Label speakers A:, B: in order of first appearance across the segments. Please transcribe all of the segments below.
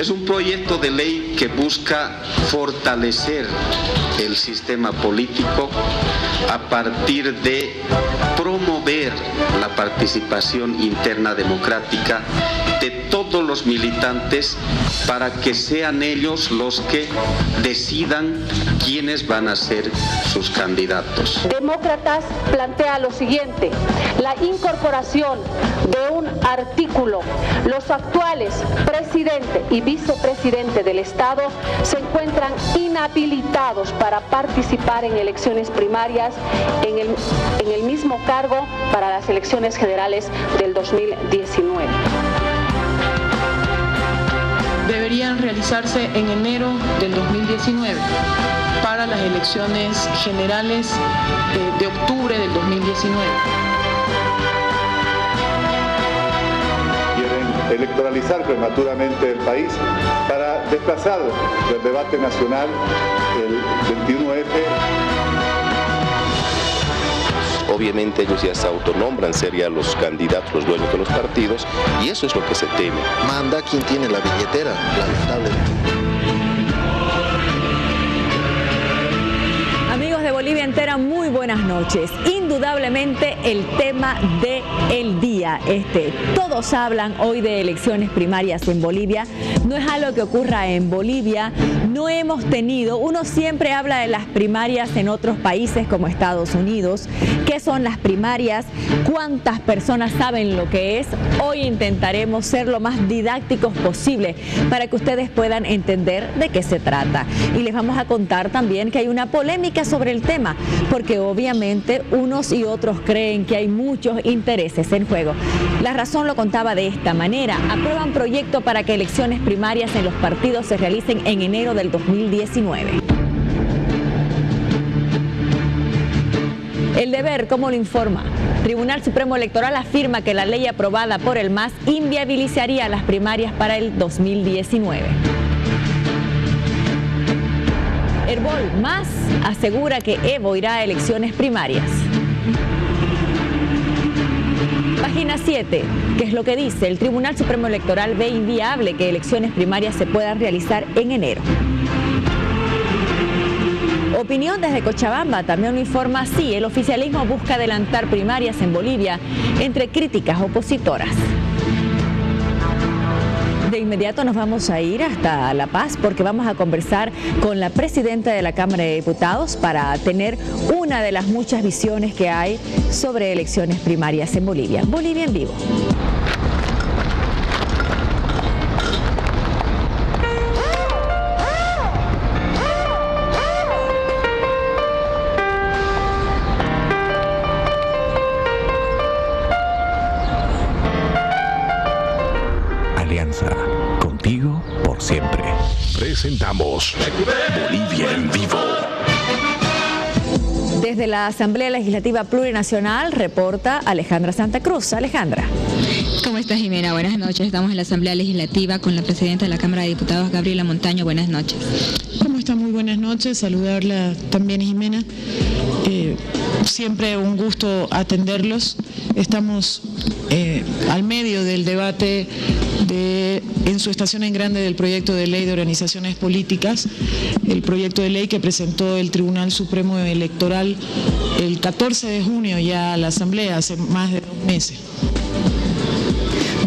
A: Es un proyecto de ley que busca fortalecer el sistema político a partir de promover la participación interna democrática de todos los militantes para que sean ellos los que decidan quiénes van a ser sus candidatos.
B: Demócratas plantea lo siguiente: la incorporación de un artículo. Los actuales presidente y vicepresidente del Estado se encuentran inhabilitados para participar en elecciones primarias en el mismo cargo para las elecciones generales del 2019.
C: Deberían realizarse en enero del 2019 para las elecciones generales de octubre del 2019.
D: Quieren electoralizar prematuramente el país para desplazar del debate nacional el 21F.
E: Obviamente ellos ya se autonombran ser ya los candidatos, los dueños de los partidos, y eso es lo que se teme.
F: Manda quien tiene la billetera, lamentablemente.
G: Amigos de Bolivia Entera, muy buenas noches. Indudablemente el tema del día. Todos hablan hoy de elecciones primarias en Bolivia. No es algo que ocurra en Bolivia. No hemos tenido, uno siempre habla de las primarias en otros países como Estados Unidos. ¿Qué son las primarias? ¿Cuántas personas saben lo que es? Hoy intentaremos ser lo más didácticos posible para que ustedes puedan entender de qué se trata. Y les vamos a contar también que hay una polémica sobre el tema, porque obviamente unos y otros creen que hay muchos intereses en juego. La razón lo contaba de esta manera: aprueban proyecto para que elecciones primarias en los partidos se realicen en enero del 2019. El Deber, ¿cómo lo informa? Tribunal Supremo Electoral afirma que la ley aprobada por el MAS inviabilizaría las primarias para el 2019. Herbol, MAS asegura que Evo irá a elecciones primarias. Página 7, ¿qué es lo que dice? El Tribunal Supremo Electoral ve inviable que elecciones primarias se puedan realizar en enero. Opinión desde Cochabamba también lo informa así: el oficialismo busca adelantar primarias en Bolivia entre críticas opositoras. De inmediato nos vamos a ir hasta La Paz porque vamos a conversar con la presidenta de la Cámara de Diputados para tener una de las muchas visiones que hay sobre elecciones primarias en Bolivia. Bolivia en vivo.
H: Contigo por siempre.
I: Presentamos Bolivia en vivo.
G: Desde la Asamblea Legislativa Plurinacional reporta Alejandra Santa Cruz. Alejandra.
J: ¿Cómo estás, Jimena? Buenas noches. Estamos en la Asamblea Legislativa con la presidenta de la Cámara de Diputados, Gabriela Montaño. Buenas noches.
C: ¿Cómo está? Muy buenas noches. Saludarla también, Jimena. Siempre un gusto atenderlos. Estamos al medio del debate en su estación en grande del proyecto de ley de organizaciones políticas, el proyecto de ley que presentó el Tribunal Supremo Electoral el 14 de junio ya a la Asamblea, hace más de 2 meses.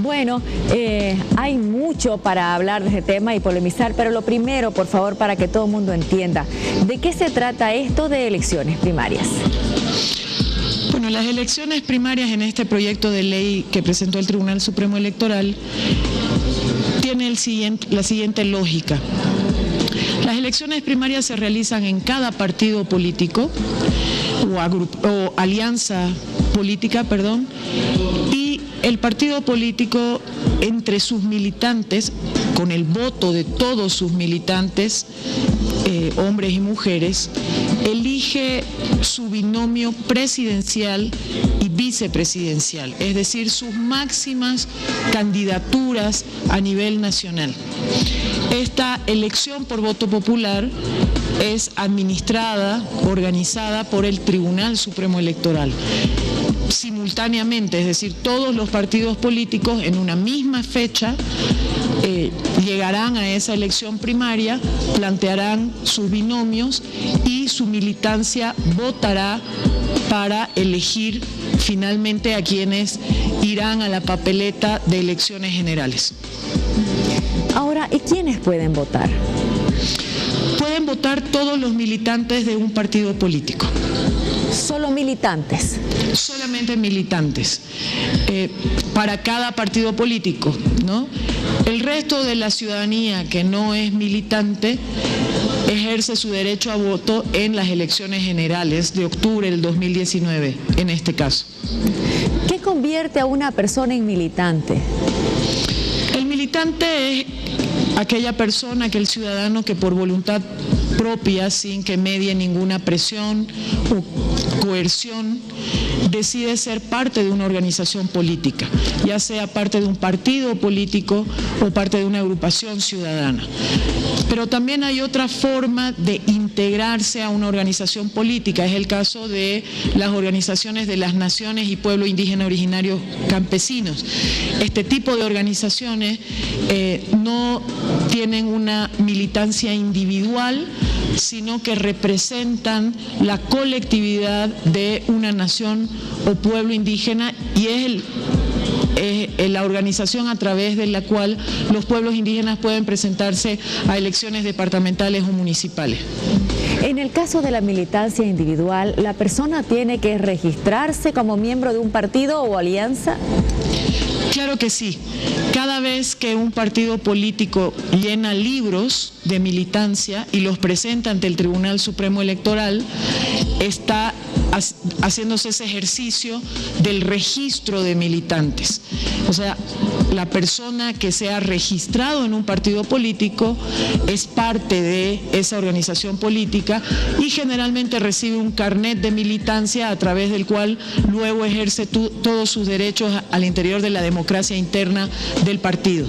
G: Bueno, hay mucho para hablar de este tema y polemizar, pero lo primero, por favor, para que todo el mundo entienda, ¿de qué se trata esto de elecciones primarias?
C: Bueno, las elecciones primarias en este proyecto de ley que presentó el Tribunal Supremo Electoral tiene la siguiente lógica. Las elecciones primarias se realizan en cada partido político o alianza política, y el partido político entre sus militantes, con el voto de todos sus militantes, hombres y mujeres, elige su binomio presidencial y vicepresidencial, es decir, sus máximas candidaturas a nivel nacional. Esta elección por voto popular es administrada, organizada por el Tribunal Supremo Electoral. Simultáneamente, es decir, todos los partidos políticos en una misma fecha llegarán a esa elección primaria, plantearán sus binomios y su militancia votará para elegir finalmente a quienes irán a la papeleta de elecciones generales.
G: Ahora, ¿y quiénes pueden votar?
C: Pueden votar todos los militantes de un partido político.
G: ¿Solo militantes?
C: Solamente militantes, para cada partido político, ¿no? El resto de la ciudadanía que no es militante ejerce su derecho a voto en las elecciones generales de octubre del 2019, en este caso.
G: ¿Qué convierte a una persona en militante?
C: El militante es aquella persona, aquel ciudadano que por voluntad propia, sin que medie ninguna presión o coerción, decide ser parte de una organización política, ya sea parte de un partido político o parte de una agrupación ciudadana. Pero también hay otra forma de integrarse a una organización política, es el caso de las organizaciones de las naciones y pueblos indígenas originarios campesinos. Este tipo de organizaciones no tienen una militancia individual, sino que representan la colectividad de una nación o pueblo indígena, y es la organización a través de la cual los pueblos indígenas pueden presentarse a elecciones departamentales o municipales.
G: En el caso de la militancia individual, ¿la persona tiene que registrarse como miembro de un partido o alianza?
C: Claro que sí. Cada vez que un partido político llena libros de militancia y los presenta ante el Tribunal Supremo Electoral, está haciéndose ese ejercicio del registro de militantes. O sea, la persona que se ha registrado en un partido político es parte de esa organización política y generalmente recibe un carnet de militancia a través del cual luego ejerce todos sus derechos al interior de la democracia interna del partido.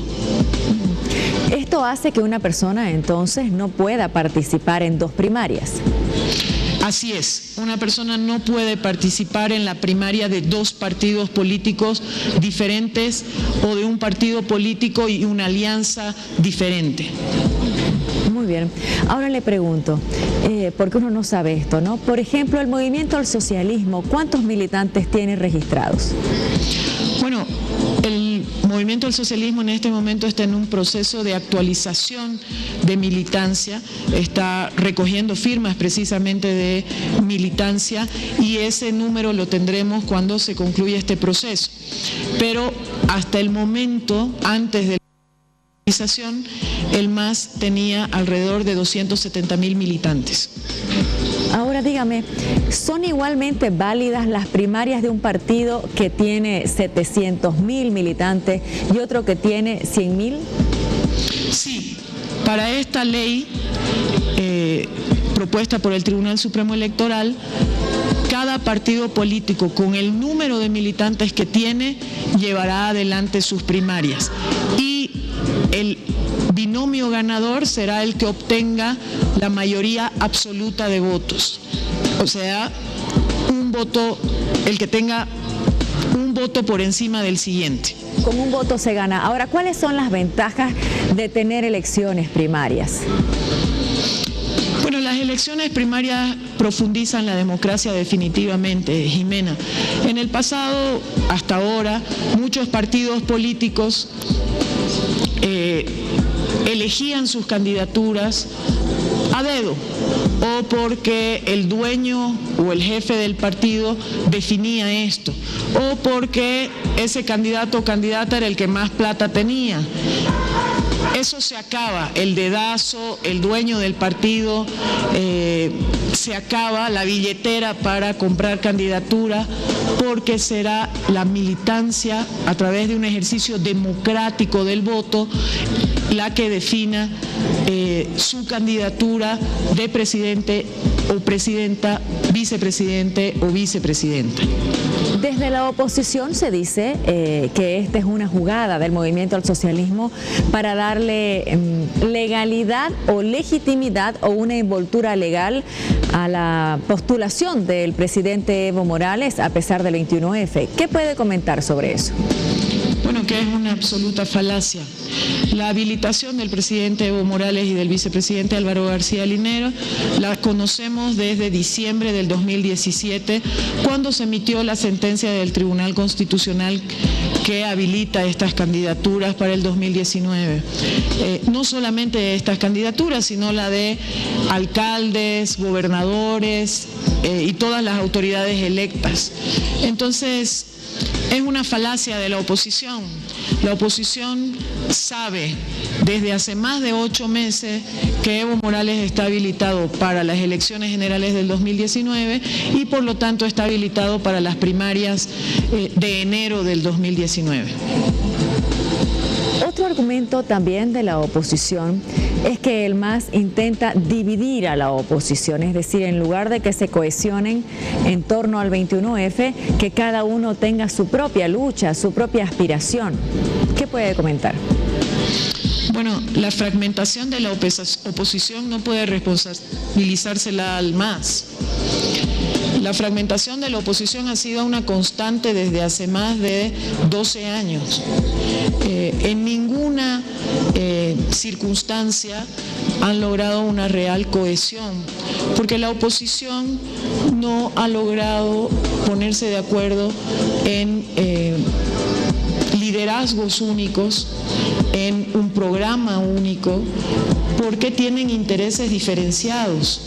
G: Esto hace que una persona entonces no pueda participar en dos primarias.
C: Así es, una persona no puede participar en la primaria de dos partidos políticos diferentes o de un partido político y una alianza diferente.
G: Muy bien. Ahora le pregunto, porque uno no sabe esto, ¿no? Por ejemplo, el Movimiento al Socialismo, ¿cuántos militantes tiene registrados?
C: Bueno, el Movimiento al Socialismo en este momento está en un proceso de actualización de militancia, está recogiendo firmas precisamente de militancia y ese número lo tendremos cuando se concluya este proceso. Pero hasta el momento, antes de la actualización, el MAS tenía alrededor de 270.000 militantes.
G: Ahora dígame, ¿son igualmente válidas las primarias de un partido que tiene 700.000 militantes y otro que tiene 100.000?
C: Sí, para esta ley propuesta por el Tribunal Supremo Electoral, cada partido político con el número de militantes que tiene llevará adelante sus primarias y el binomio ganador será el que obtenga la mayoría absoluta de votos. O sea, el que tenga un voto por encima del siguiente.
G: Con un voto se gana. Ahora, ¿cuáles son las ventajas de tener elecciones primarias?
C: Bueno, las elecciones primarias profundizan la democracia definitivamente, Jimena. En el pasado, hasta ahora, muchos partidos políticos elegían sus candidaturas a dedo o porque el dueño o el jefe del partido definía esto o porque ese candidato o candidata era el que más plata tenía. Eso se acaba, el dedazo, el dueño del partido, se acaba la billetera para comprar candidatura porque será la militancia a través de un ejercicio democrático del voto la que defina su candidatura de presidente o presidenta, vicepresidente o vicepresidenta.
G: Desde la oposición se dice que esta es una jugada del Movimiento al Socialismo para darle legalidad o legitimidad o una envoltura legal a la postulación del presidente Evo Morales a pesar del 21F. ¿Qué puede comentar sobre eso?
C: Bueno, que es una absoluta falacia. La habilitación del presidente Evo Morales y del vicepresidente Álvaro García Linera la conocemos desde diciembre del 2017, cuando se emitió la sentencia del Tribunal Constitucional que habilita estas candidaturas para el 2019. No solamente estas candidaturas, sino la de alcaldes, gobernadores y todas las autoridades electas. Entonces, es una falacia de la oposición. La oposición sabe desde hace más de 8 meses que Evo Morales está habilitado para las elecciones generales del 2019 y por lo tanto está habilitado para las primarias de enero del 2019.
G: Otro argumento también de la oposición es que el MAS intenta dividir a la oposición, es decir, en lugar de que se cohesionen en torno al 21F, que cada uno tenga su propia lucha, su propia aspiración. ¿Qué puede comentar?
C: Bueno, la fragmentación de la oposición no puede responsabilizársela al MAS. La fragmentación de la oposición ha sido una constante desde hace más de 12 años. En ninguna circunstancia han logrado una real cohesión, porque la oposición no ha logrado ponerse de acuerdo en liderazgos únicos, en un programa único, porque tienen intereses diferenciados.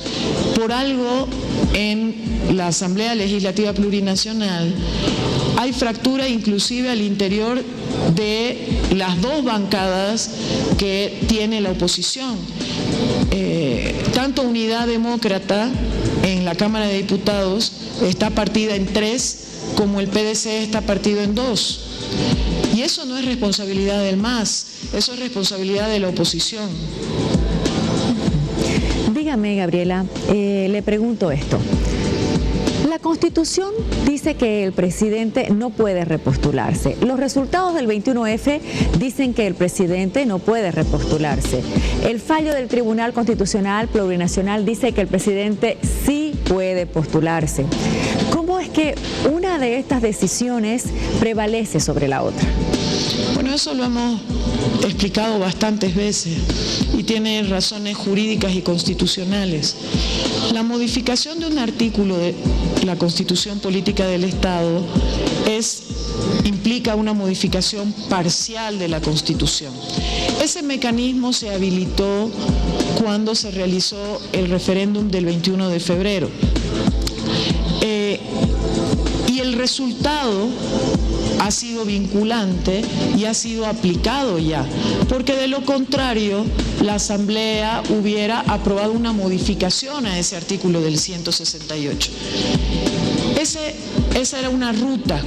C: Por algo, en la Asamblea Legislativa Plurinacional hay fractura inclusive al interior de las dos bancadas que tiene la oposición. Tanto Unidad Demócrata en la Cámara de Diputados está partida en 3, como el PDC está partido en 2. Y eso no es responsabilidad del MAS, eso es responsabilidad de la oposición.
G: Dígame, Gabriela, le pregunto esto. La Constitución dice que el presidente no puede repostularse. Los resultados del 21F dicen que el presidente no puede repostularse. El fallo del Tribunal Constitucional Plurinacional dice que el presidente sí puede postularse. ¿Cómo es que una de estas decisiones prevalece sobre la otra?
C: Bueno, eso lo hemos explicado bastantes veces y tiene razones jurídicas y constitucionales. La modificación de un artículo de la Constitución Política del Estado implica una modificación parcial de la Constitución. Ese mecanismo se habilitó cuando se realizó el referéndum del 21 de febrero. Y el resultado ha sido vinculante y ha sido aplicado ya, porque de lo contrario la Asamblea hubiera aprobado una modificación a ese artículo del 168. Esa era una ruta.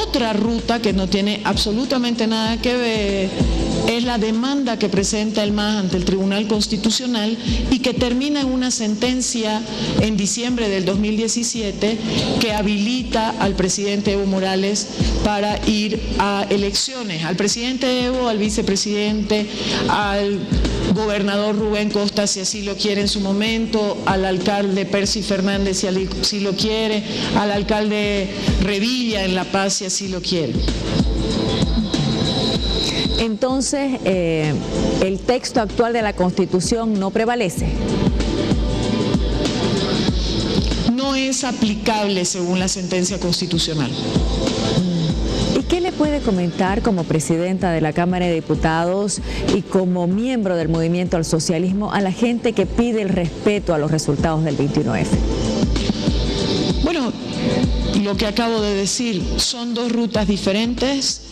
C: Otra ruta que no tiene absolutamente nada que ver es la demanda que presenta el MAS ante el Tribunal Constitucional y que termina en una sentencia en diciembre del 2017 que habilita al presidente Evo Morales para ir a elecciones, al presidente Evo, al vicepresidente, al gobernador Rubén Costa, si así lo quiere en su momento, al alcalde Percy Fernández, si así lo quiere, al alcalde Revilla en La Paz, si así lo quiere.
G: Entonces, ¿el texto actual de la Constitución no prevalece?
C: No es aplicable según la sentencia constitucional.
G: ¿Y qué le puede comentar como presidenta de la Cámara de Diputados y como miembro del Movimiento al Socialismo a la gente que pide el respeto a los resultados del 21F?
C: Bueno, lo que acabo de decir, son dos rutas diferentes,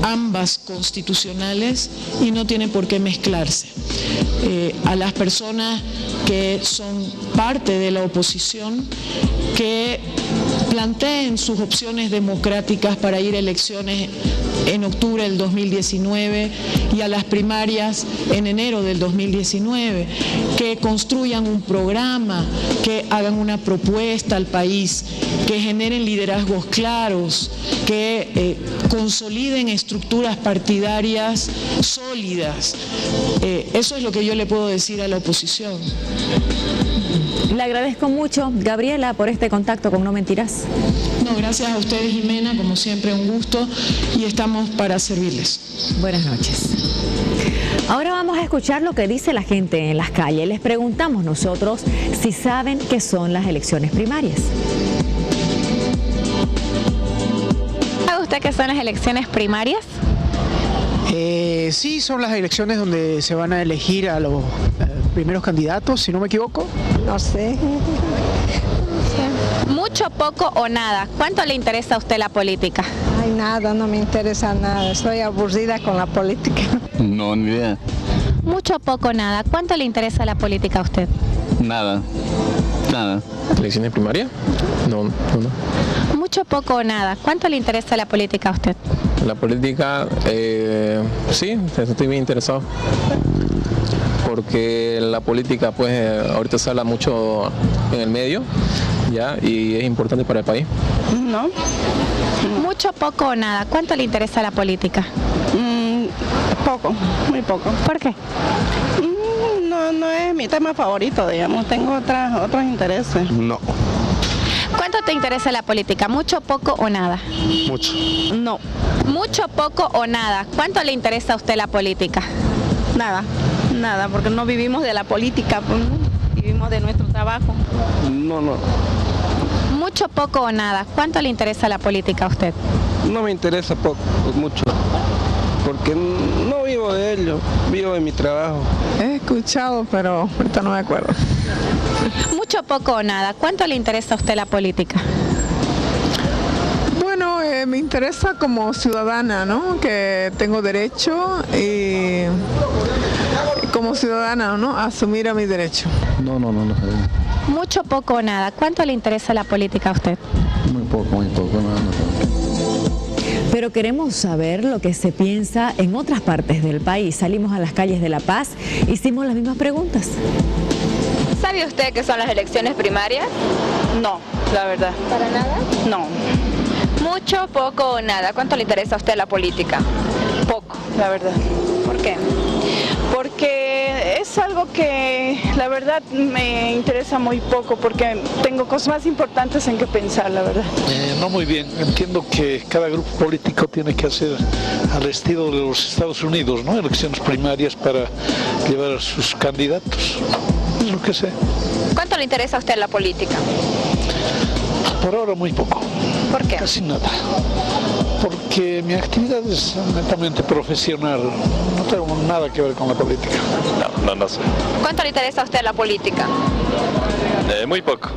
C: ambas constitucionales, y no tienen por qué mezclarse. A las personas que son parte de la oposición, que planteen sus opciones democráticas para ir a elecciones en octubre del 2019 y a las primarias en enero del 2019, que construyan un programa, que hagan una propuesta al país, que generen liderazgos claros, que consoliden estructuras partidarias sólidas. Eso es lo que yo le puedo decir a la oposición.
G: Le agradezco mucho, Gabriela, por este contacto con No Mentirás.
C: No, gracias a ustedes, Jimena, como siempre un gusto y estamos para servirles.
G: Buenas noches. Ahora vamos a escuchar lo que dice la gente en las calles. Les preguntamos nosotros si saben qué son las elecciones primarias.
K: ¿Sabe usted qué son las elecciones primarias?
L: Sí, son las elecciones donde se van a elegir a los primeros candidatos, si no me equivoco.
M: No sé.
K: Mucho, poco o nada. ¿Cuánto le interesa a usted la política?
M: Ay, nada, no me interesa nada. Estoy aburrida con la política.
N: No, ni idea.
K: Mucho, poco, nada. ¿Cuánto le interesa la política a usted?
N: Nada. Nada.
O: ¿Elecciones primarias? No.
K: Mucho, poco o nada. ¿Cuánto le interesa la política a usted?
O: La política, sí, estoy bien interesado. Porque la política, pues, ahorita se habla mucho en el medio, ya, y es importante para el país.
M: No.
K: Mucho, poco o nada. ¿Cuánto le interesa la política?
M: Poco, muy poco.
K: ¿Por qué?
M: No es mi tema favorito, digamos. Tengo otros intereses.
O: No.
K: ¿Cuánto te interesa la política? ¿Mucho, poco o nada?
O: Mucho.
M: No.
K: Mucho, poco o nada. ¿Cuánto le interesa a usted la política?
M: Nada, porque no vivimos de la política, pues, vivimos de nuestro trabajo.
O: No.
K: Mucho, poco o nada. ¿Cuánto le interesa la política a usted?
P: No me interesa poco, mucho, porque no vivo de ello, vivo de mi trabajo.
M: He escuchado, pero ahorita no me acuerdo.
K: Mucho, poco o nada. ¿Cuánto le interesa a usted la política?
M: Bueno, me interesa como ciudadana, ¿no? Que tengo derecho y como ciudadana, ¿no? Asumir a mi derecho.
N: No.
K: Mucho, poco o nada. ¿Cuánto le interesa la política a usted?
N: Muy poco, nada.
G: Pero queremos saber lo que se piensa en otras partes del país. Salimos a las calles de La Paz, hicimos las mismas preguntas.
K: ¿Sabe usted qué son las elecciones primarias?
M: No, la verdad.
K: ¿Para nada?
M: No.
K: Mucho, poco o nada. ¿Cuánto le interesa a usted la política?
M: Poco, la verdad.
K: ¿Por qué?
M: Porque es algo que la verdad me interesa muy poco, porque tengo cosas más importantes en que pensar, la verdad.
Q: No muy bien, entiendo que cada grupo político tiene que hacer al estilo de los Estados Unidos, ¿no? Elecciones primarias para llevar a sus candidatos, es lo que sé.
K: ¿Cuánto le interesa a usted la política?
Q: Por ahora muy poco.
K: ¿Por qué?
Q: Casi nada. Porque mi actividad es netamente profesional, no tengo nada que ver con la política.
N: No sé.
K: ¿Cuánto le interesa a usted la política?
N: Muy poco.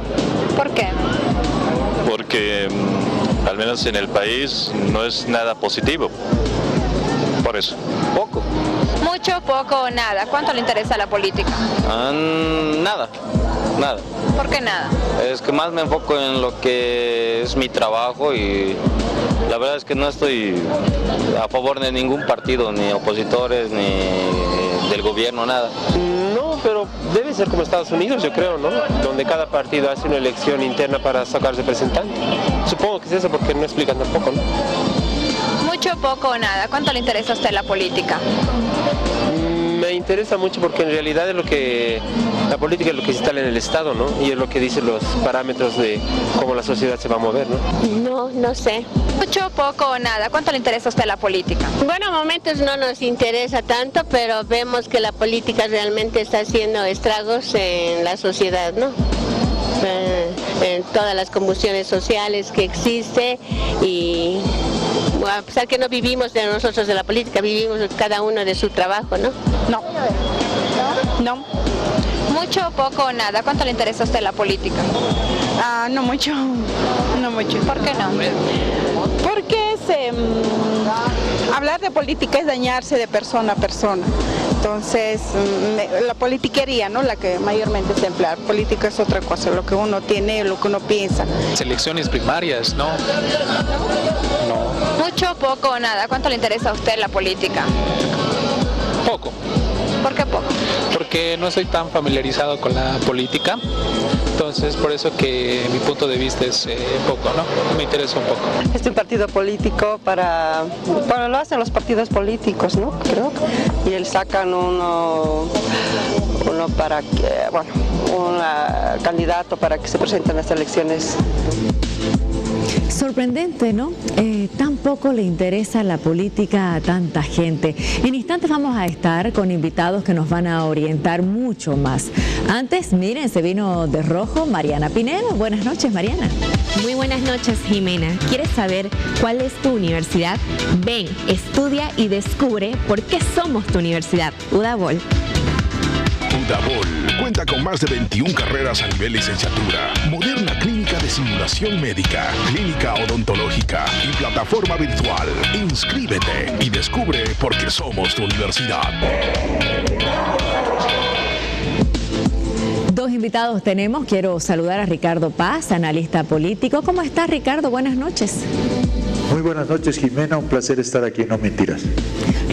K: ¿Por qué?
N: Porque al menos en el país no es nada positivo. Por eso.
P: Poco.
K: Mucho, poco o nada. ¿Cuánto le interesa la política?
P: Nada.
K: ¿Por qué nada?
P: Es que más me enfoco en lo que es mi trabajo y la verdad es que no estoy a favor de ningún partido, ni opositores, ni del gobierno, nada.
R: No, pero debe ser como Estados Unidos, yo creo, ¿no? Donde cada partido hace una elección interna para sacar representantes. Supongo que es eso porque no explican tampoco, ¿no?
K: Mucho, poco o nada. ¿Cuánto le interesa a usted la política?
R: Me interesa mucho porque en realidad la política es lo que se instala en el Estado, ¿no? Y es lo que dicen los parámetros de cómo la sociedad se va a mover, ¿no?
S: No sé.
K: Mucho, poco o nada. ¿Cuánto le interesa a usted la política?
S: Bueno, a momentos no nos interesa tanto, pero vemos que la política realmente está haciendo estragos en la sociedad, ¿no? En todas las convulsiones sociales que existe y bueno, a pesar que no vivimos de nosotros de la política, vivimos cada uno de su trabajo, ¿no?
M: No.
K: Mucho, poco o nada. ¿Cuánto le interesa a usted la política?
M: No mucho.
K: ¿Por qué no?
M: Porque hablar de política es dañarse de persona a persona. Entonces, la politiquería, ¿no? La que mayormente se emplea. Política es otra cosa, lo que uno tiene, lo que uno piensa.
O: Elecciones primarias, ¿no?
K: Mucho, poco o nada. ¿Cuánto le interesa a usted la política?
O: Poco.
K: ¿Por qué poco?
O: Porque no estoy tan familiarizado con la política, entonces por eso que mi punto de vista es poco, ¿no? Me interesa un poco.
T: Es un partido político bueno, lo hacen los partidos políticos, ¿no? Creo. Y él sacan uno para que, bueno, un candidato para que se presente en las elecciones.
G: Sorprendente, ¿no? Tampoco le interesa la política a tanta gente. En instantes vamos a estar con invitados que nos van a orientar mucho más. Antes, miren, se vino de rojo Mariana Pinedo. Buenas noches, Mariana.
U: Muy buenas noches, Jimena. ¿Quieres saber cuál es tu universidad? Ven, estudia y descubre por qué somos tu universidad. Udabol.
I: Udabol cuenta con más de 21 carreras a nivel licenciatura, moderna clínica de simulación médica, clínica odontológica y plataforma virtual. Inscríbete y descubre por qué somos tu universidad.
G: Dos invitados tenemos. Quiero saludar a Ricardo Paz, analista político. ¿Cómo estás, Ricardo? Buenas noches.
V: Muy buenas noches, Jimena. Un placer estar aquí en No Mentiras.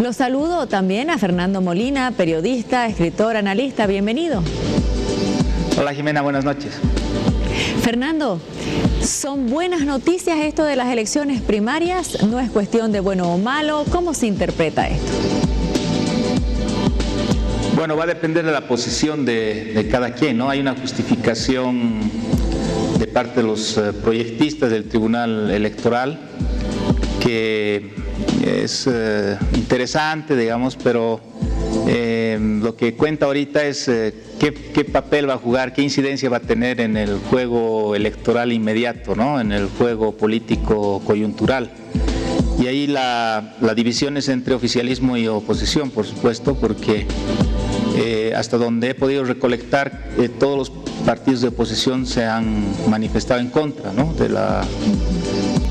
G: Los saludo también a Fernando Molina, periodista, escritor, analista. Bienvenido.
W: Hola, Jimena. Buenas noches.
G: Fernando, ¿son buenas noticias esto de las elecciones primarias? ¿No es cuestión de bueno o malo? ¿Cómo se interpreta esto?
W: Bueno, va a depender de la posición de cada quien, ¿no? Hay una justificación de parte de los proyectistas del Tribunal Electoral que es interesante, digamos, pero lo que cuenta ahorita es qué papel va a jugar, qué incidencia va a tener en el juego electoral inmediato, ¿no? En el juego político coyuntural. Y ahí la división es entre oficialismo y oposición, por supuesto, porque hasta donde he podido recolectar, todos los partidos de oposición se han manifestado en contra, ¿no? De la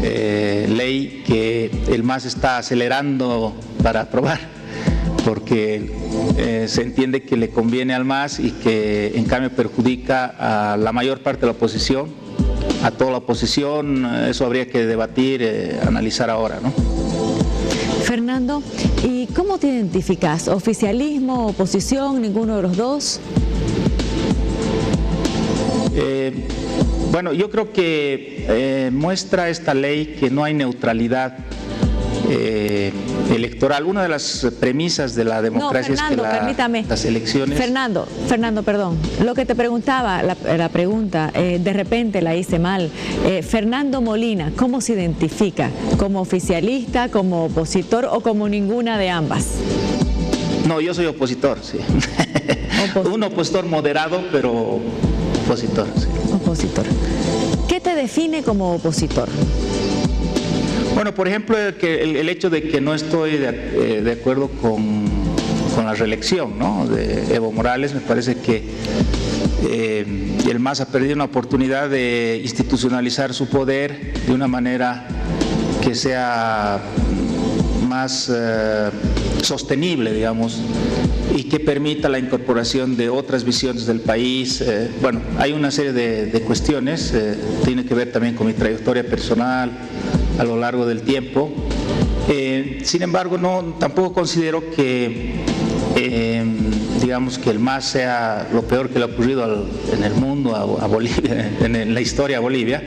W: ley que el MAS está acelerando para aprobar, porque se entiende que le conviene al MAS y que en cambio perjudica a la mayor parte de la oposición, a toda la oposición. Eso habría que debatir, analizar ahora, ¿no?
G: Fernando, ¿y cómo te identificas? ¿Oficialismo, oposición, ninguno de los dos?
W: Bueno, yo creo que muestra esta ley que no hay neutralidad electoral. Una de las premisas de la democracia es que las elecciones...
G: Fernando, perdón. Lo que te preguntaba, la pregunta, de repente la hice mal. Fernando Molina, ¿cómo se identifica? ¿Como oficialista, como opositor o como ninguna de ambas?
W: No, yo soy opositor, sí. Un opositor moderado, pero opositor, sí.
G: Opositor. ¿Qué te define como opositor?
W: Bueno, por ejemplo, el hecho de que no estoy de acuerdo con la reelección, ¿no? De Evo Morales. Me parece que el MAS ha perdido una oportunidad de institucionalizar su poder de una manera que sea más sostenible, digamos, y que permita la incorporación de otras visiones del país. Bueno, hay una serie de cuestiones, tiene que ver también con mi trayectoria personal a lo largo del tiempo. Sin embargo, tampoco considero que, digamos, que el MAS sea lo peor que le ha ocurrido en el mundo, a Bolivia, en la historia a Bolivia.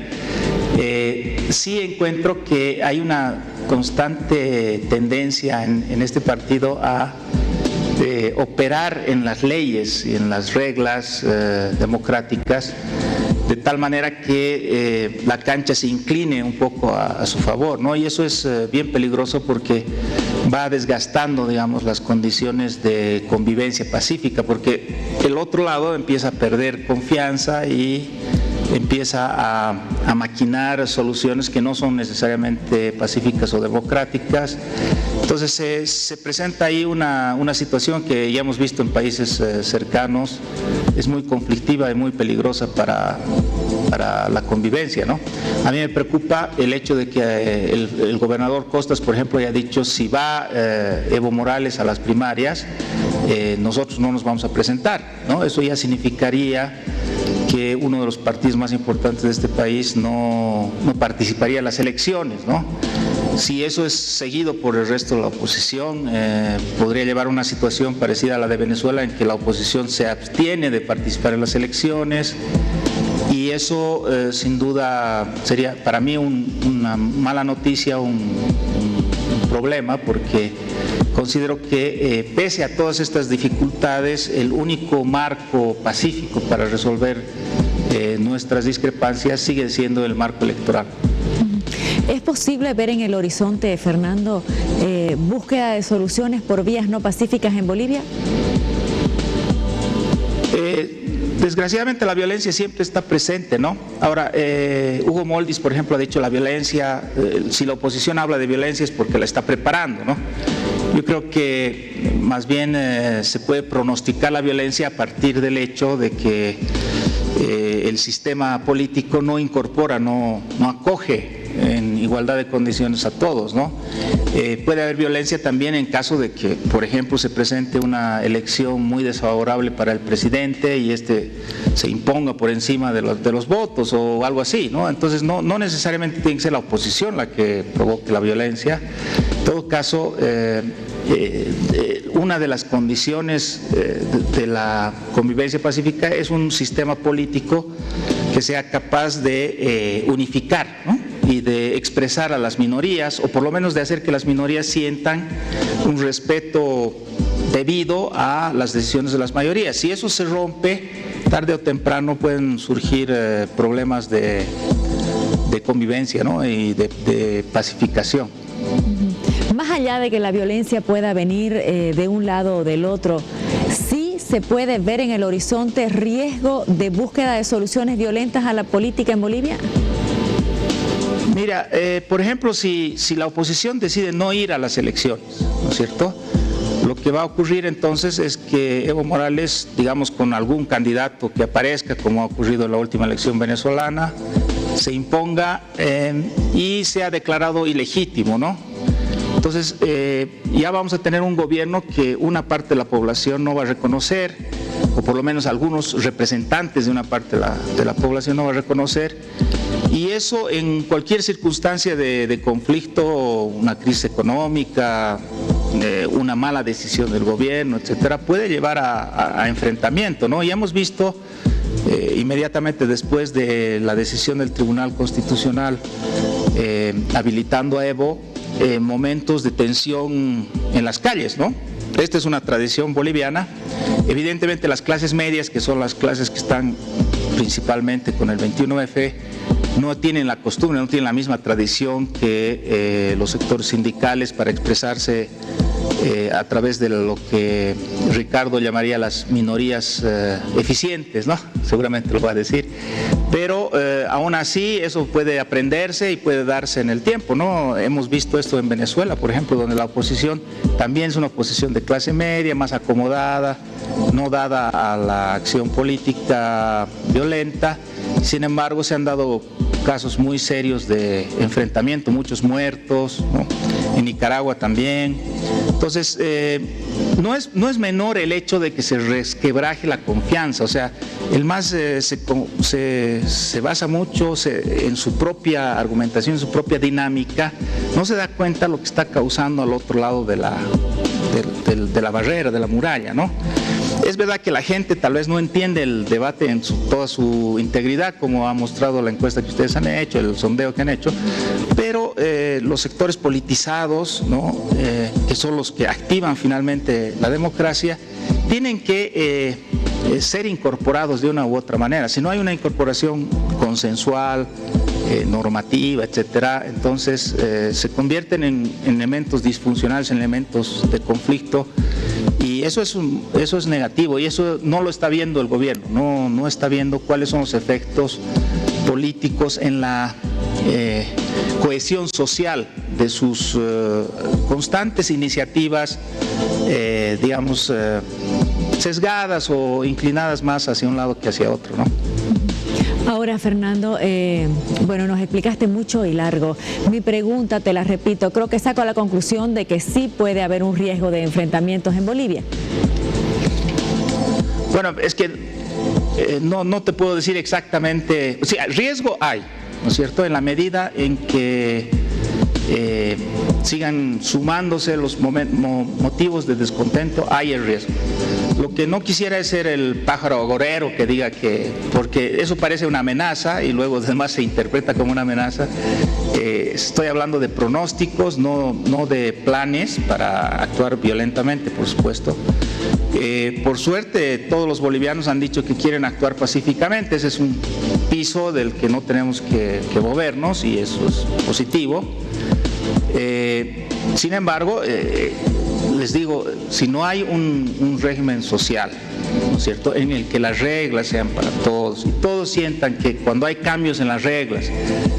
W: Sí encuentro que hay una constante tendencia en este partido a operar en las leyes y en las reglas democráticas, de tal manera que la cancha se incline un poco a su favor, ¿no? Y eso es bien peligroso porque va desgastando, digamos, las condiciones de convivencia pacífica, porque el otro lado empieza a perder confianza y empieza a maquinar soluciones que no son necesariamente pacíficas o democráticas. Entonces se presenta ahí una situación que ya hemos visto en países cercanos, es muy conflictiva y muy peligrosa para la convivencia, ¿no? A mí me preocupa el hecho de que el gobernador Costas, por ejemplo, haya dicho: si va Evo Morales a las primarias, nosotros no nos vamos a presentar, ¿no? Eso ya significaría que uno de los partidos más importantes de este país no participaría en las elecciones, ¿no? Si eso es seguido por el resto de la oposición, podría llevar a una situación parecida a la de Venezuela, en que la oposición se abstiene de participar en las elecciones, y eso sin duda sería para mí una mala noticia, un problema, porque considero que pese a todas estas dificultades, el único marco pacífico para resolver nuestras discrepancias sigue siendo el marco electoral.
G: ¿Es posible ver en el horizonte, Fernando, búsqueda de soluciones por vías no pacíficas en Bolivia?
W: Desgraciadamente la violencia siempre está presente, ¿no? Ahora, Hugo Moldis, por ejemplo, ha dicho la violencia, si la oposición habla de violencia es porque la está preparando, ¿no? Yo creo que más bien se puede pronosticar la violencia a partir del hecho de que el sistema político no incorpora, no acoge en igualdad de condiciones a todos, ¿no? Puede haber violencia también en caso de que, por ejemplo, se presente una elección muy desfavorable para el presidente y se imponga por encima de los votos o algo así, ¿no? Entonces no necesariamente tiene que ser la oposición la que provoque la violencia. En todo caso, una de las condiciones de la convivencia pacífica es un sistema político que sea capaz de unificar, ¿no? Y de expresar a las minorías, o por lo menos de hacer que las minorías sientan un respeto debido a las decisiones de las mayorías. Si eso se rompe, tarde o temprano pueden surgir problemas de convivencia, ¿no? Y de pacificación.
G: Más allá de que la violencia pueda venir de un lado o del otro, ¿sí se puede ver en el horizonte riesgo de búsqueda de soluciones violentas a la política en Bolivia?
W: Mira, por ejemplo, si la oposición decide no ir a las elecciones, ¿no es cierto? Lo que va a ocurrir entonces es que Evo Morales, digamos, con algún candidato que aparezca, como ha ocurrido en la última elección venezolana, se imponga y sea declarado ilegítimo, ¿no? Entonces, ya vamos a tener un gobierno que una parte de la población no va a reconocer, o por lo menos algunos representantes de una parte de la población no va a reconocer, y eso en cualquier circunstancia de conflicto, una crisis económica, una mala decisión del gobierno, etcétera, puede llevar a enfrentamiento, ¿no? Y hemos visto inmediatamente después de la decisión del Tribunal Constitucional habilitando a Evo, momentos de tensión en las calles, ¿no? Esta es una tradición boliviana. Evidentemente las clases medias, que son las clases que están principalmente con el 21F, no tienen la costumbre, no tienen la misma tradición que los sectores sindicales para expresarse a través de lo que Ricardo llamaría las minorías eficientes, ¿no? Seguramente lo va a decir, pero aún así eso puede aprenderse y puede darse en el tiempo, ¿no? Hemos visto esto en Venezuela, por ejemplo, donde la oposición también es una oposición de clase media, más acomodada, no dada a la acción política violenta. Sin embargo, se han dado casos muy serios de enfrentamiento, muchos muertos, ¿no? En Nicaragua también. Entonces, no es menor el hecho de que se resquebraje la confianza. O sea, el MAS se basa mucho en su propia argumentación, en su propia dinámica. No se da cuenta lo que está causando al otro lado de la barrera, de la muralla, ¿no? Es verdad que la gente tal vez no entiende el debate en toda su integridad, como ha mostrado la encuesta que ustedes han hecho, el sondeo que han hecho, pero los sectores politizados, ¿no? Que son los que activan finalmente la democracia, tienen que ser incorporados de una u otra manera. Si no hay una incorporación consensual, normativa, etcétera, entonces se convierten en elementos disfuncionales, en elementos de conflicto, y eso es negativo, y eso no lo está viendo el gobierno, no está viendo cuáles son los efectos políticos en la cohesión social de sus constantes iniciativas, digamos, sesgadas o inclinadas más hacia un lado que hacia otro, ¿no?
G: Ahora, Fernando, bueno, nos explicaste mucho y largo. Mi pregunta, te la repito, creo que saco la conclusión de que sí puede haber un riesgo de enfrentamientos en Bolivia.
W: Bueno, es que no te puedo decir exactamente, o sea, riesgo hay, ¿no es cierto?, en la medida en que sigan sumándose los motivos de descontento, hay el riesgo. Lo que no quisiera es ser el pájaro agorero que diga que, porque eso parece una amenaza y luego además se interpreta como una amenaza. Estoy hablando de pronósticos, no de planes para actuar violentamente, por supuesto. Por suerte, todos los bolivianos han dicho que quieren actuar pacíficamente. Ese es un piso del que no tenemos que movernos y eso es positivo. Sin embargo, les digo, si no hay un régimen social, ¿no es cierto?, en el que las reglas sean para todos y todos sientan que cuando hay cambios en las reglas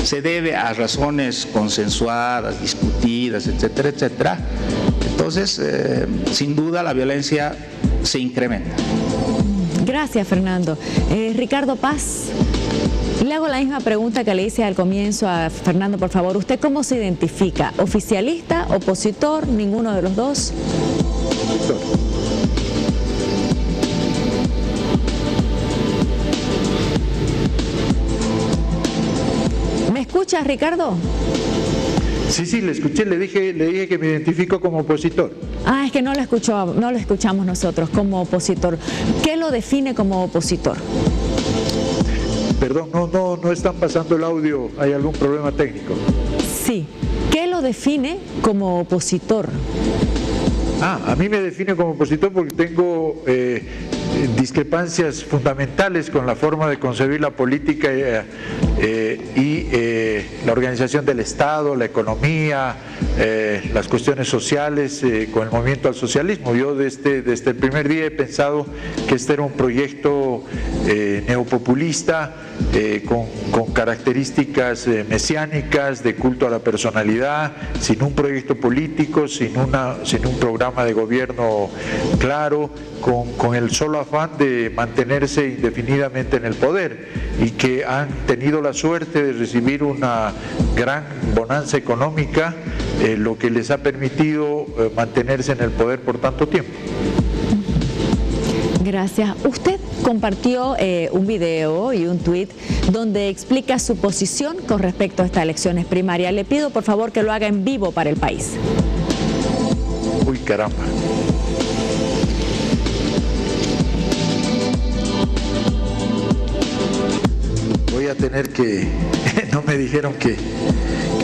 W: se debe a razones consensuadas, discutidas, etcétera, etcétera, entonces sin duda la violencia se incrementa.
G: Gracias, Fernando. Ricardo Paz, le hago la misma pregunta que le hice al comienzo a Fernando, por favor. ¿Usted cómo se identifica? ¿Oficialista, opositor, ninguno de los dos? ¿Me escuchas, Ricardo?
V: Sí, le escuché, le dije que me identifico como opositor.
G: Ah, es que no lo escuchamos nosotros como opositor. ¿Qué lo define como opositor?
V: Perdón, no están pasando el audio, ¿hay algún problema técnico?
G: Sí, ¿qué lo define como opositor?
V: A mí me define como opositor porque tengo discrepancias fundamentales con la forma de concebir la política y la organización del Estado, la economía, las cuestiones sociales, con el movimiento al socialismo. Yo desde el primer día he pensado que este era un proyecto neopopulista, con características mesiánicas, de culto a la personalidad, sin un proyecto político, sin un programa de gobierno claro, con el solo afán de mantenerse indefinidamente en el poder, y que han tenido la suerte de recibir una gran bonanza económica, lo que les ha permitido mantenerse en el poder por tanto tiempo.
G: Gracias. Usted compartió un video y un tuit donde explica su posición con respecto a estas elecciones primarias. Le pido por favor que lo haga en vivo para el país.
V: Uy, caramba. Voy a tener que... No me dijeron que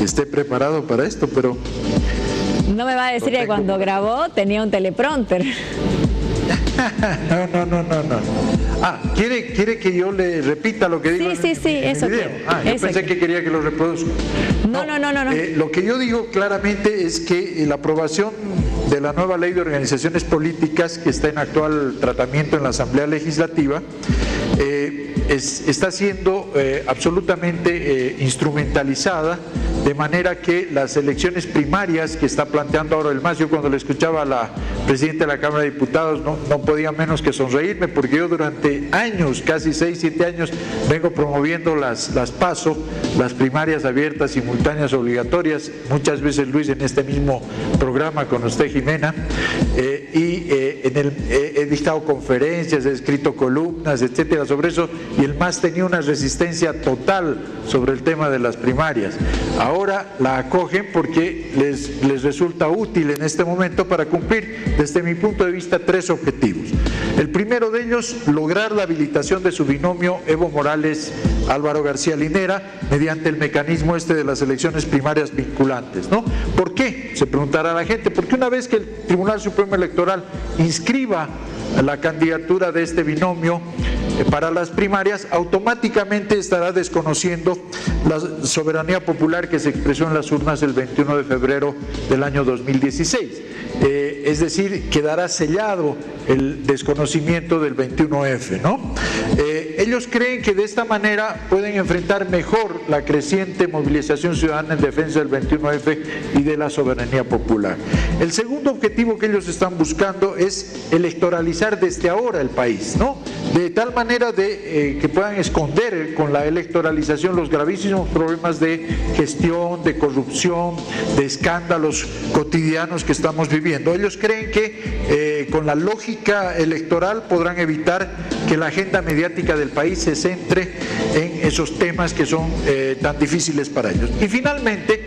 V: esté preparado para esto, pero...
G: No me va a decir que cuando grabó tenía un teleprompter.
V: No. ¿Quiere que yo le repita lo que digo en el
G: eso
V: video? Yo pensé que quería que lo reproduzca.
G: No.
V: Lo que yo digo claramente es que la aprobación de la nueva ley de organizaciones políticas, que está en actual tratamiento en la Asamblea Legislativa, está siendo absolutamente instrumentalizada, de manera que las elecciones primarias que está planteando ahora el MAS, yo cuando le escuchaba a la presidenta de la Cámara de Diputados no podía menos que sonreírme, porque yo durante años, casi 6-7 años, vengo promoviendo las PASO, las primarias abiertas, simultáneas, obligatorias, muchas veces, Luis, en este mismo programa con usted, Jimena, he dictado conferencias, he escrito columnas, etcétera, sobre eso, y el MAS tenía una resistencia total sobre el tema de las primarias. Ahora la acogen porque les resulta útil en este momento para cumplir, desde mi punto de vista, 3 objetivos. El primero de ellos, lograr la habilitación de su binomio Evo Morales-Álvaro García Linera mediante el mecanismo de las elecciones primarias vinculantes, ¿no? ¿Por qué? Se preguntará la gente. Porque una vez que el Tribunal Supremo Electoral inscriba la candidatura de este binomio para las primarias, automáticamente estará desconociendo la soberanía popular que se expresó en las urnas el 21 de febrero del año 2016. Es decir, quedará sellado el desconocimiento del 21F, ¿no? Ellos creen que de esta manera pueden enfrentar mejor la creciente movilización ciudadana en defensa del 21F y de la soberanía popular. El segundo objetivo que ellos están buscando es electoralizar desde ahora el país, ¿no? De tal manera que puedan esconder con la electoralización los gravísimos problemas de gestión, de corrupción, de escándalos cotidianos que estamos viviendo. Ellos creen que con la lógica electoral podrán evitar que la agenda mediática del país se centre en esos temas que son tan difíciles para ellos. Y finalmente,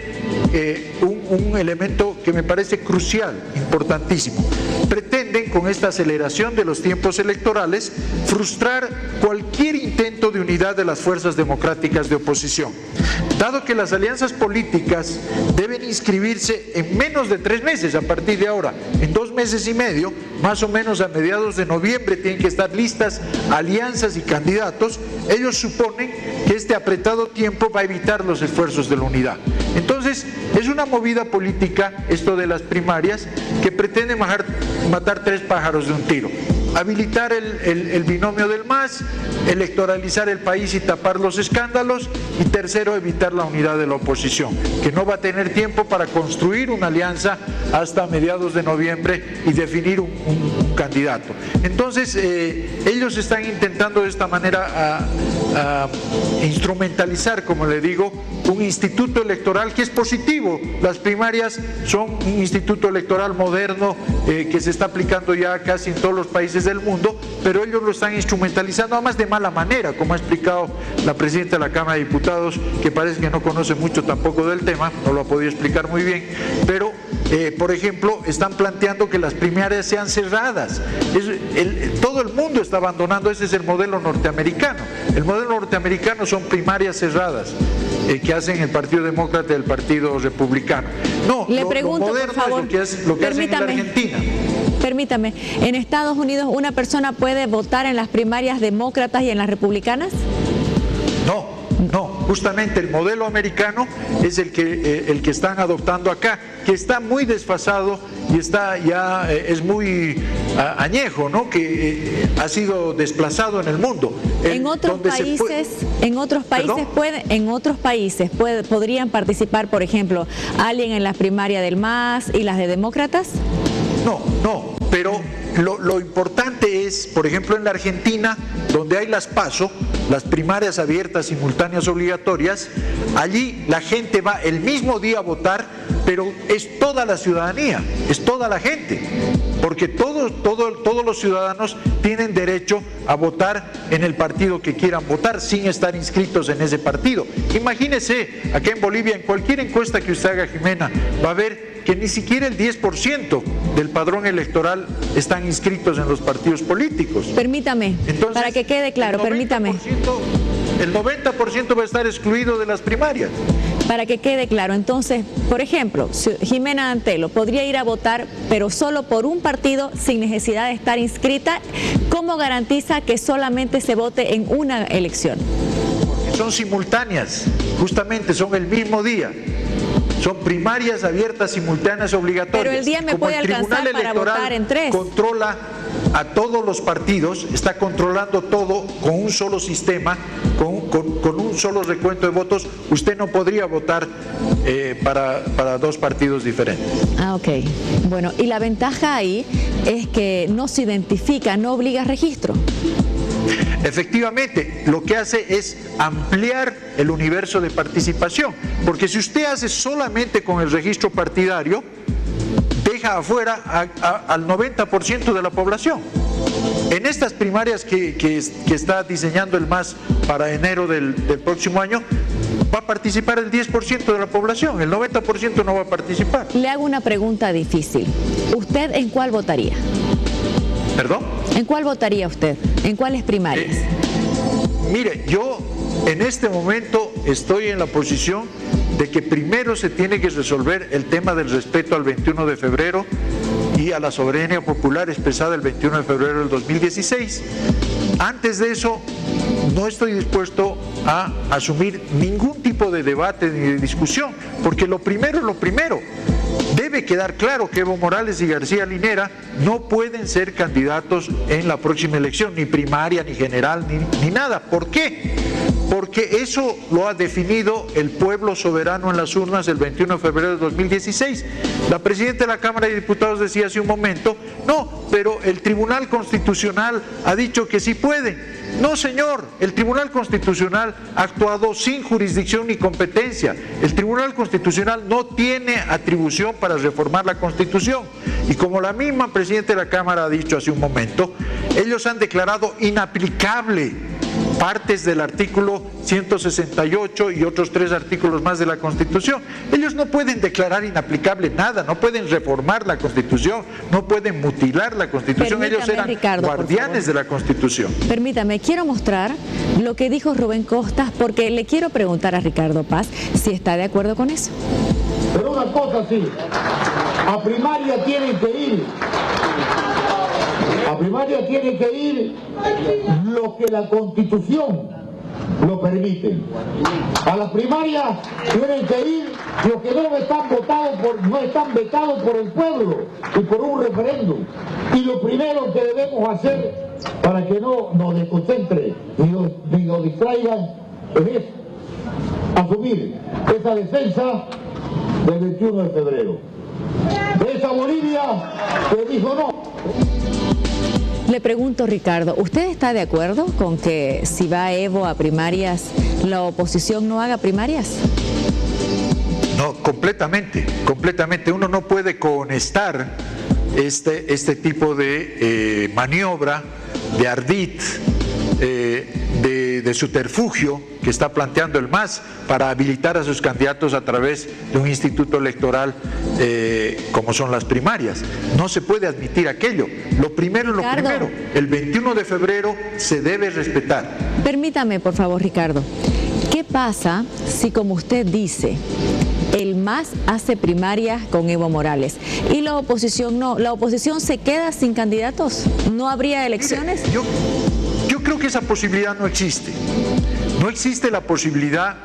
V: un elemento que me parece crucial, importantísimo. Pretenden, con esta aceleración de los tiempos electorales, frustrar cualquier intento de unidad de las fuerzas democráticas de oposición. Dado que las alianzas políticas deben inscribirse en menos de 3 meses a partir de ahora, en 2 meses y medio, más o menos a mediados de noviembre tienen que estar listas alianzas y candidatos, ellos suponen que este apretado tiempo va a evitar los esfuerzos de la unidad. Entonces, es una movida política, esto de las primarias, que pretende matar 3 pájaros de un tiro. Habilitar el binomio del MAS, electoralizar el país y tapar los escándalos, y tercero, evitar la unidad de la oposición, que no va a tener tiempo para construir una alianza hasta mediados de noviembre y definir un candidato. Entonces, ellos están intentando de esta manera a instrumentalizar, como le digo, un instituto electoral que es positivo. Las primarias son un instituto electoral moderno que se está aplicando ya casi en todos los países del mundo, pero ellos lo están instrumentalizando además de mala manera, como ha explicado la presidenta de la Cámara de Diputados, que parece que no conoce mucho tampoco del tema, no lo ha podido explicar muy bien, pero por ejemplo, están planteando que las primarias sean cerradas. Todo el mundo está abandonando, ese es el modelo norteamericano. El modelo norteamericano son primarias cerradas que hacen el Partido Demócrata y el Partido Republicano. No,
G: le pregunto,
V: lo moderno, por favor, es lo que hacen en la Argentina.
G: Permítame, ¿en Estados Unidos una persona puede votar en las primarias demócratas y en las republicanas?
V: No, justamente el modelo americano es el que están adoptando acá, que está muy desfasado y está ya es muy añejo, ¿no? Que ha sido desplazado en el mundo.
G: En otros países podrían participar, por ejemplo, alguien en las primarias del MAS y las de demócratas.
V: No, pero lo importante es, por ejemplo, en la Argentina, donde hay las PASO, las primarias abiertas, simultáneas, obligatorias, allí la gente va el mismo día a votar, pero es toda la ciudadanía, es toda la gente, porque todos los ciudadanos tienen derecho a votar en el partido que quieran votar sin estar inscritos en ese partido. Imagínese, acá en Bolivia, en cualquier encuesta que usted haga, Jimena, va a ver que ni siquiera el 10% del padrón electoral están inscritos en los partidos políticos.
G: Permítame, entonces, para que quede claro, permítame.
V: El 90% va a estar excluido de las primarias.
G: Para que quede claro, entonces, por ejemplo, Jimena Antelo podría ir a votar, pero solo por un partido sin necesidad de estar inscrita. ¿Cómo garantiza que solamente se vote en una elección?
V: Porque son simultáneas, justamente son el mismo día. Son primarias abiertas, simultáneas, obligatorias.
G: Pero el día me puede alcanzar para votar en 3.
V: Controla a todos los partidos, está controlando todo con un solo sistema, con un solo recuento de votos. Usted no podría votar para 2 partidos diferentes.
G: Ok. Bueno, y la ventaja ahí es que no se identifica, no obliga a registro.
V: Efectivamente, lo que hace es ampliar el universo de participación, porque si usted hace solamente con el registro partidario, deja afuera al 90% de la población. En estas primarias que está diseñando el MAS para enero del próximo año, va a participar el 10% de la población, el 90% no va a participar.
G: Le hago una pregunta difícil. ¿Usted en cuál votaría?
V: ¿Perdón?
G: ¿En cuál votaría usted? ¿En cuáles primarias?
V: Mire, yo en este momento estoy en la posición de que primero se tiene que resolver el tema del respeto al 21 de febrero y a la soberanía popular expresada el 21 de febrero del 2016. Antes de eso, no estoy dispuesto a asumir ningún tipo de debate ni de discusión, porque lo primero es lo primero. Debe quedar claro que Evo Morales y García Linera no pueden ser candidatos en la próxima elección, ni primaria, ni general, ni nada. ¿Por qué? Porque eso lo ha definido el pueblo soberano en las urnas el 21 de febrero de 2016. La presidenta de la Cámara de Diputados decía hace un momento, no, pero el Tribunal Constitucional ha dicho que sí puede. No, señor, el Tribunal Constitucional ha actuado sin jurisdicción ni competencia. El Tribunal Constitucional no tiene atribución para reformar la Constitución. Y como la misma presidenta de la Cámara ha dicho hace un momento, ellos han declarado inaplicable partes del artículo 168 y otros 3 artículos más de la Constitución. Ellos no pueden declarar inaplicable nada, no pueden reformar la Constitución, no pueden mutilar la Constitución. Ellos eran
G: Ricardo,
V: guardianes de la Constitución.
G: Permítame, quiero mostrar lo que dijo Rubén Costas, porque le quiero preguntar a Ricardo Paz si está de acuerdo con eso.
A: Pero una cosa sí, a primaria tienen que ir. A primaria tienen que ir lo que la Constitución lo permite. A las primarias tienen que ir los que no están vetados por el pueblo y por un referéndum. Y lo primero que debemos hacer para que no nos desconcentre ni nos distraigan es asumir esa defensa del 21 de febrero. De esa Bolivia que dijo no.
G: Le pregunto, Ricardo, ¿usted está de acuerdo con que si va Evo a primarias, la oposición no haga primarias?
V: No, completamente. Uno no puede cohonestar este tipo de maniobra, de ardid, de subterfugio que está planteando el MAS para habilitar a sus candidatos a través de un instituto electoral como son las primarias. No se puede admitir aquello. Lo primero es lo primero. El 21 de febrero se debe respetar.
G: Permítame, por favor, Ricardo. ¿Qué pasa si, como usted dice, el MAS hace primarias con Evo Morales y la oposición no? ¿La oposición se queda sin candidatos? ¿No habría elecciones?
V: Mire, yo creo que esa posibilidad no existe. No existe la posibilidad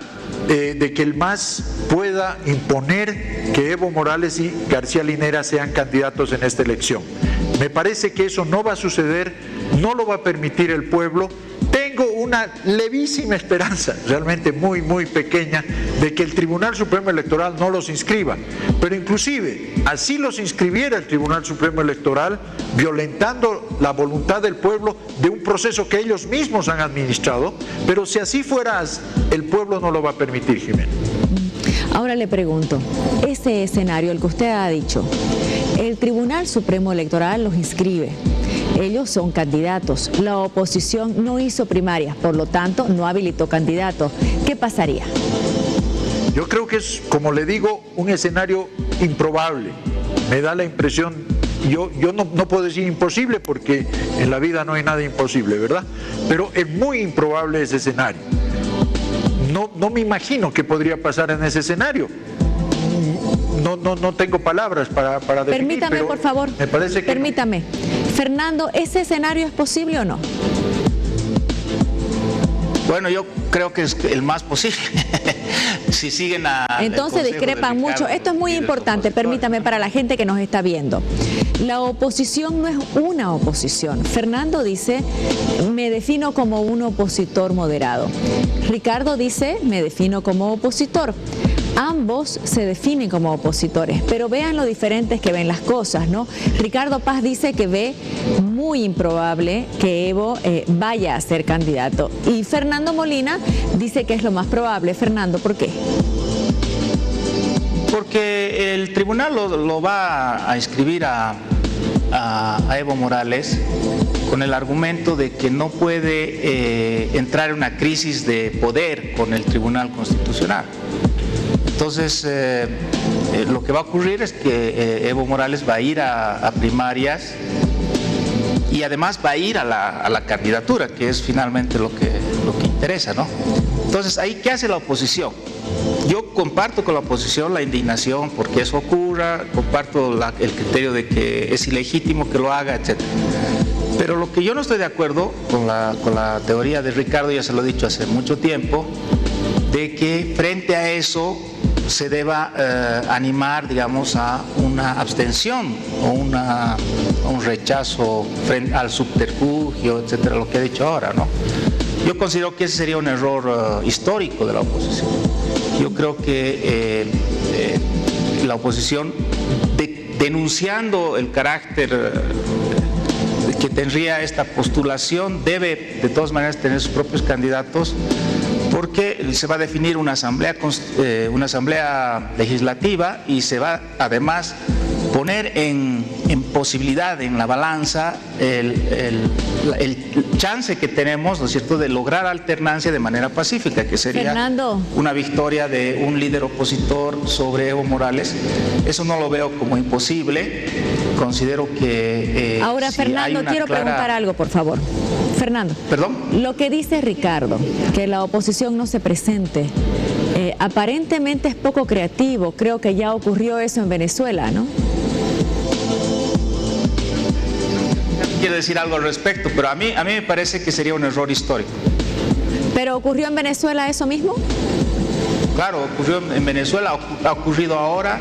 V: de que el MAS pueda imponer que Evo Morales y García Linera sean candidatos en esta elección. Me parece que eso no va a suceder, no lo va a permitir el pueblo. Tengo una levísima esperanza, realmente muy pequeña, de que el Tribunal Supremo Electoral no los inscriba. Pero inclusive, así los inscribiera el Tribunal Supremo Electoral, violentando la voluntad del pueblo de un proceso que ellos mismos han administrado, pero si así fuera, el pueblo no lo va a permitir, Jimena.
G: Ahora le pregunto, ese escenario, el que usted ha dicho, el Tribunal Supremo Electoral los inscribe. Ellos son candidatos. La oposición no hizo primarias, por lo tanto, no habilitó candidatos. ¿Qué pasaría?
V: Yo creo que es, como le digo, un escenario improbable. Me da la impresión, yo no puedo decir imposible porque en la vida no hay nada imposible, ¿verdad? Pero es muy improbable ese escenario. No me imagino qué podría pasar en ese escenario. No tengo palabras para definir.
G: Permítame,
V: pero
G: por favor.
V: Me parece que
G: permítame. Fernando, ¿ese escenario es posible o no?
W: Bueno, yo creo que es el más posible. Si siguen a...
G: Entonces discrepan mucho. Esto es muy importante, permítame, para la gente que nos está viendo. La oposición no es una oposición. Fernando dice, me defino como un opositor moderado. Ricardo dice, me defino como opositor. Ambos se definen como opositores, pero vean lo diferentes que ven las cosas, ¿no? Ricardo Paz dice que ve muy improbable que Evo vaya a ser candidato. Y Fernando Molina dice que es lo más probable. Fernando, ¿por qué?
W: Porque el tribunal lo va a inscribir a Evo Morales con el argumento de que no puede entrar en una crisis de poder con el Tribunal Constitucional. Entonces, lo que va a ocurrir es que Evo Morales va a ir a primarias y además va a ir a la candidatura, que es finalmente lo que interesa, ¿no? Entonces, ahí, ¿qué hace la oposición? Yo comparto con la oposición la indignación porque eso ocurra, comparto el criterio de que es ilegítimo que lo haga, etc. Pero lo que yo no estoy de acuerdo con la teoría de Ricardo, ya se lo he dicho hace mucho tiempo, de que frente a eso se deba animar, digamos, a una abstención o un rechazo frente al subterfugio, etcétera, lo que he dicho ahora, ¿no? Yo considero que ese sería un error histórico de la oposición. Yo creo que la oposición, denunciando el carácter que tendría esta postulación, debe de todas maneras tener sus propios candidatos, porque se va a definir una asamblea legislativa y se va además poner en posibilidad, en la balanza, el chance que tenemos, ¿no es cierto?, de lograr alternancia de manera pacífica, que sería
G: Fernando,
W: una victoria de un líder opositor sobre Evo Morales. Eso no lo veo como imposible. Considero que
G: ahora,
W: si
G: Fernando, quiero preguntar algo, por favor. Fernando,
W: ¿perdón?
G: Lo que dice Ricardo, que la oposición no se presente, aparentemente es poco creativo. Creo que ya ocurrió eso en Venezuela, ¿no?
W: Quiero decir algo al respecto, pero a mí me parece que sería un error histórico.
G: ¿Pero ocurrió en Venezuela eso mismo?
W: Claro, ocurrió en Venezuela, ha ocurrido ahora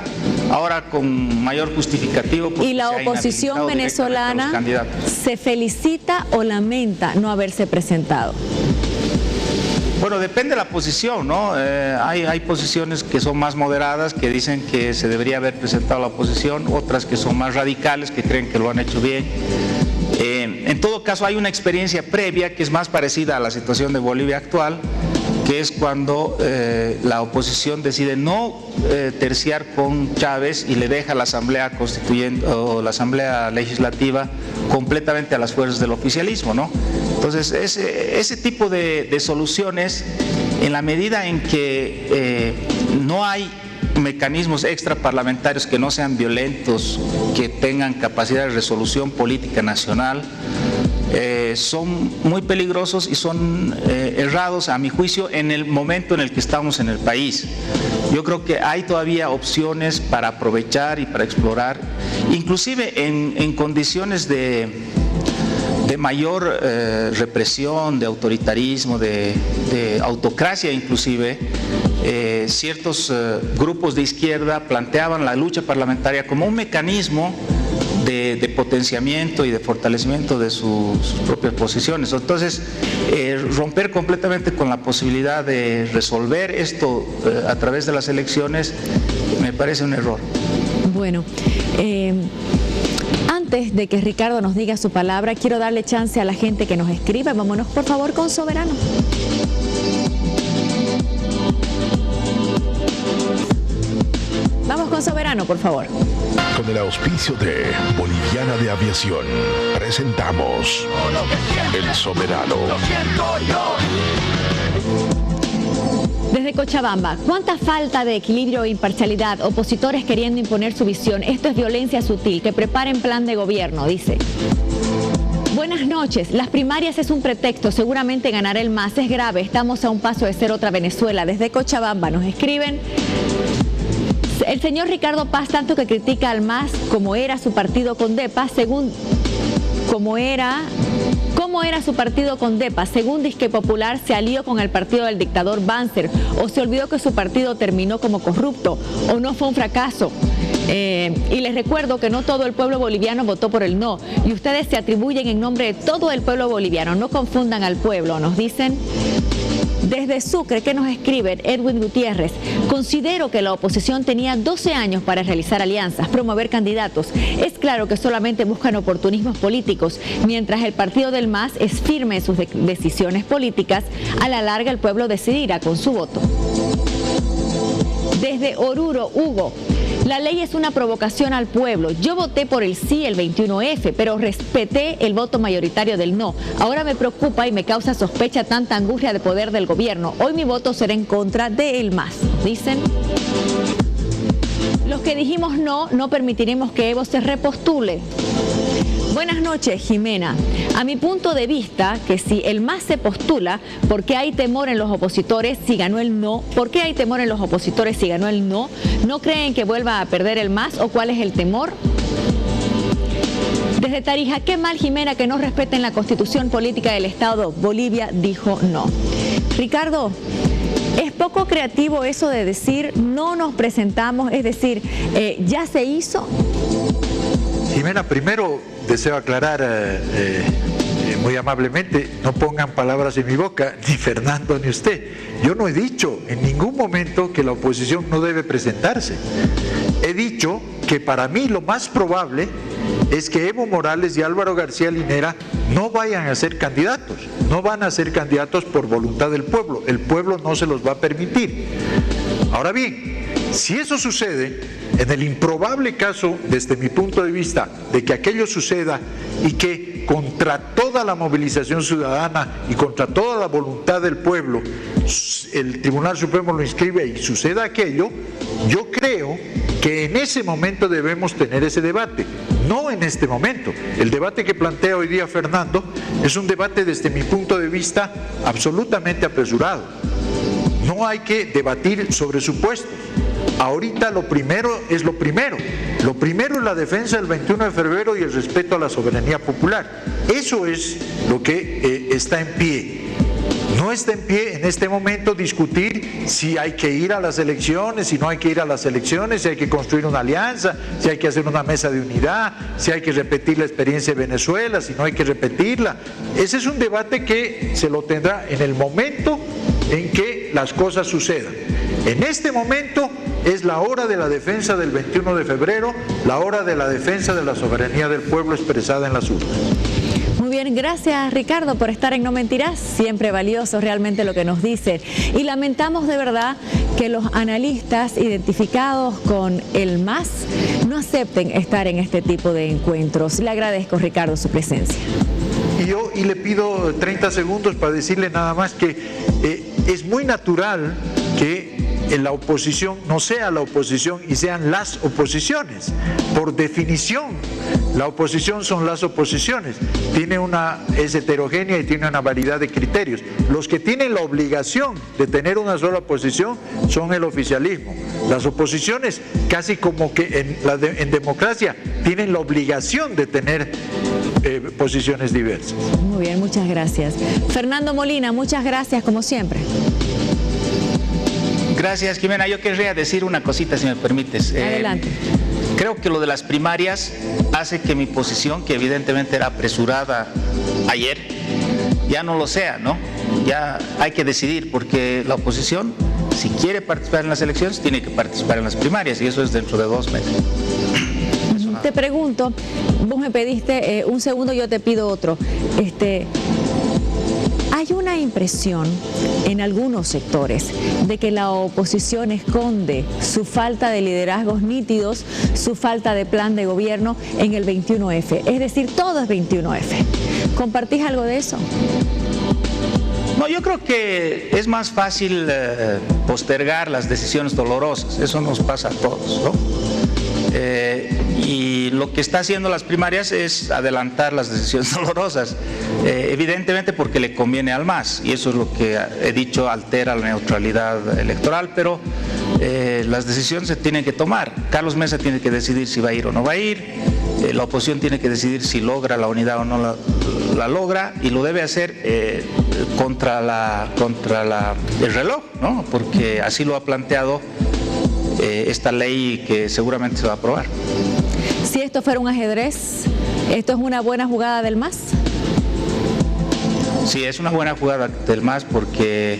W: con mayor justificativo.
G: ¿Y la oposición venezolana se felicita o lamenta no haberse presentado?
W: Bueno, depende de la posición, ¿no? Hay posiciones que son más moderadas, que dicen que se debería haber presentado la oposición, otras que son más radicales, que creen que lo han hecho bien. En todo caso, hay una experiencia previa que es más parecida a la situación de Bolivia actual, que es cuando la oposición decide no terciar con Chávez y le deja la Asamblea Constituyente o la Asamblea Legislativa completamente a las fuerzas del oficialismo, ¿no? Entonces, ese tipo de soluciones, en la medida en que no hay mecanismos extraparlamentarios que no sean violentos, que tengan capacidad de resolución política nacional, son muy peligrosos y son errados, a mi juicio, en el momento en el que estamos en el país. Yo creo que hay todavía opciones para aprovechar y para explorar, inclusive en condiciones de mayor represión, de autoritarismo, de autocracia inclusive. Ciertos grupos de izquierda planteaban la lucha parlamentaria como un mecanismo de potenciamiento y de fortalecimiento de sus propias posiciones. Entonces, romper completamente con la posibilidad de resolver esto a través de las elecciones me parece un error.
G: Bueno, antes de que Ricardo nos diga su palabra, quiero darle chance a la gente que nos escriba. Vámonos por favor con Soberano. Vamos con Soberano, por favor.
I: Con el auspicio de Boliviana de Aviación, presentamos El Soberano.
G: Desde Cochabamba, ¿cuánta falta de equilibrio e imparcialidad? Opositores queriendo imponer su visión. Esto es violencia sutil. Que preparen plan de gobierno, dice. Buenas noches. Las primarias es un pretexto. Seguramente ganará el MAS. Es grave. Estamos a un paso de ser otra Venezuela. Desde Cochabamba nos escriben. El señor Ricardo Paz, tanto que critica al MAS como era su partido con DEPA, ¿cómo era su partido con DEPA? Según Disque Popular, se alió con el partido del dictador Banzer, o se olvidó que su partido terminó como corrupto, o no fue un fracaso. Y les recuerdo que no todo el pueblo boliviano votó por el no, y ustedes se atribuyen en nombre de todo el pueblo boliviano. No confundan al pueblo, nos dicen. Desde Sucre, que nos escriben, Edwin Gutiérrez, considero que la oposición tenía 12 años para realizar alianzas, promover candidatos. Es claro que solamente buscan oportunismos políticos, mientras el partido del MAS es firme en sus decisiones políticas, a la larga el pueblo decidirá con su voto. Desde Oruro, Hugo, la ley es una provocación al pueblo. Yo voté por el sí el 21F, pero respeté el voto mayoritario del no. Ahora me preocupa y me causa sospecha tanta angustia de poder del gobierno. Hoy mi voto será en contra del MAS, dicen. Los que dijimos no, no permitiremos que Evo se repostule. Buenas noches, Jimena. A mi punto de vista, que si el MAS se postula, ¿por qué hay temor en los opositores si ganó el no? ¿Por qué hay temor en los opositores si ganó el no? ¿No creen que vuelva a perder el MAS o cuál es el temor? Desde Tarija, qué mal, Jimena, que no respeten la Constitución Política del Estado. Bolivia dijo no. Ricardo, ¿es poco creativo eso de decir no nos presentamos? Es decir, ¿ya se hizo?
V: Jimena, primero deseo aclarar muy amablemente, no pongan palabras en mi boca, ni Fernando ni usted. Yo no he dicho en ningún momento que la oposición no debe presentarse. He dicho que para mí lo más probable es que Evo Morales y Álvaro García Linera no vayan a ser candidatos, no van a ser candidatos por voluntad del pueblo, el pueblo no se los va a permitir. Ahora bien, si eso sucede, En el improbable caso, desde mi punto de vista, de que aquello suceda y que contra toda la movilización ciudadana y contra toda la voluntad del pueblo, el Tribunal Supremo lo inscribe y suceda aquello, yo creo que en ese momento debemos tener ese debate, no en este momento. El debate que plantea hoy día Fernando es un debate desde mi punto de vista absolutamente apresurado. No hay que debatir sobre supuestos. Ahorita lo primero es lo primero. Lo primero es la defensa del 21 de febrero y el respeto a la soberanía popular. Eso es lo que está en pie. No está en pie en este momento discutir si hay que ir a las elecciones, si no hay que ir a las elecciones, si hay que construir una alianza, si hay que hacer una mesa de unidad, si hay que repetir la experiencia de Venezuela, si no hay que repetirla. Ese es un debate que se lo tendrá en el momento en que las cosas sucedan. En este momento es la hora de la defensa del 21 de febrero, la hora de la defensa de la soberanía del pueblo expresada en las urnas.
G: Muy bien, gracias Ricardo por estar en No Mentirás, siempre valioso realmente lo que nos dice. Y lamentamos de verdad que los analistas identificados con el MAS no acepten estar en este tipo de encuentros. Le agradezco, Ricardo, su presencia.
V: Y le pido 30 segundos para decirle nada más que es muy natural que en la oposición no sea la oposición y sean las oposiciones. Por definición, la oposición son las oposiciones. Es heterogénea y tiene una variedad de criterios. Los que tienen la obligación de tener una sola posición son el oficialismo. Las oposiciones, casi como que en democracia, tienen la obligación de tener posiciones diversas.
G: Muy bien, muchas gracias. Fernando Molina, muchas gracias como siempre.
W: Gracias, Jimena. Yo querría decir una cosita, si me permites.
G: Adelante.
W: Creo que lo de las primarias hace que mi posición, que evidentemente era apresurada ayer, ya no lo sea, ¿no? Ya hay que decidir, porque la oposición, si quiere participar en las elecciones, tiene que participar en las primarias, y eso es dentro de 2 meses.
G: Te pregunto, vos me pediste un segundo, yo te pido otro. Hay una impresión en algunos sectores de que la oposición esconde su falta de liderazgos nítidos, su falta de plan de gobierno en el 21F. Es decir, todo es 21F. ¿Compartís algo de eso?
W: No, yo creo que es más fácil postergar las decisiones dolorosas. Eso nos pasa a todos, ¿no? Y lo que está haciendo las primarias es adelantar las decisiones dolorosas, evidentemente porque le conviene al MAS, y eso es lo que he dicho, altera la neutralidad electoral, pero las decisiones se tienen que tomar. Carlos Mesa tiene que decidir si va a ir o no va a ir, la oposición tiene que decidir si logra la unidad o no la logra, y lo debe hacer contra el reloj, ¿no? Porque así lo ha planteado esta ley que seguramente se va a aprobar.
G: Si esto fuera un ajedrez, ¿esto es una buena jugada del MAS?
W: Sí, es una buena jugada del MAS porque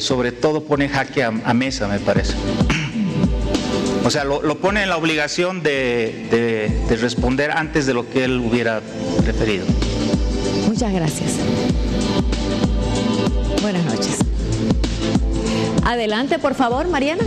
W: sobre todo pone jaque a Mesa, me parece. O sea, lo pone en la obligación de responder antes de lo que él hubiera preferido.
G: Muchas gracias. Buenas noches. Adelante, por favor, Mariana.